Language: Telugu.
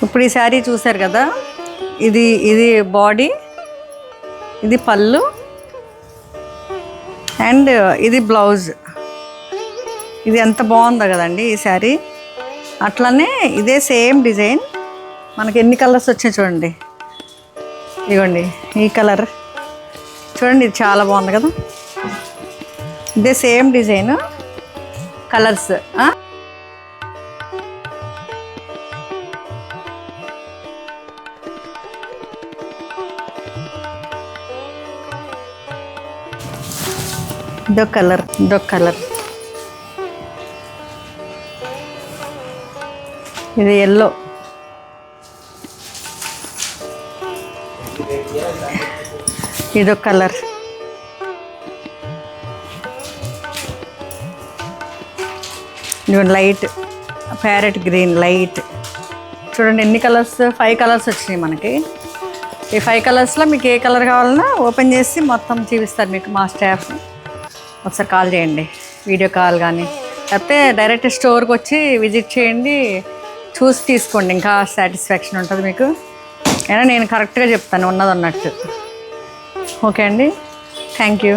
ఇప్పుడు ఈ శారీ చూసారు కదా, ఇది బాడీ, ఇది పళ్ళు అండ్ ఇది బ్లౌజ్. ఇది ఎంత బాగుందో కదండి ఈ శారీ. అట్లనే ఇదే సేమ్ డిజైన్ మనకి ఎన్ని కలర్స్ వచ్చాయి చూడండి. ఇదిగోండి ఈ కలర్ చూడండి, ఇది చాలా బాగుంది కదా. ఇదే సేమ్ డిజైన్ కలర్స్. ఇదొక కలర్, ఇది ఎల్లో, ఇదొక కలర్, ఇది లైట్ ప్యారెట్ గ్రీన్ లైట్. చూడండి ఎన్ని కలర్స్, 5 కలర్స్ వచ్చినాయి మనకి. ఈ 5 కలర్స్లో మీకు ఏ కలర్ కావాలన్నా ఓపెన్ చేసి మొత్తం చూపిస్తారు మీకు మా స్టాఫ్. ఒకసారి కాల్ చేయండి, వీడియో కాల్ కానీ, లేకపోతే డైరెక్ట్ స్టోర్కి వచ్చి విజిట్ చేయండి, చూసి తీసుకోండి, ఇంకా సాటిస్ఫాక్షన్ ఉంటుంది మీకు. అయినా నేను కరెక్ట్గా చెప్తాను ఉన్నది అన్నట్టు. ఓకే అండి, థ్యాంక్ యూ.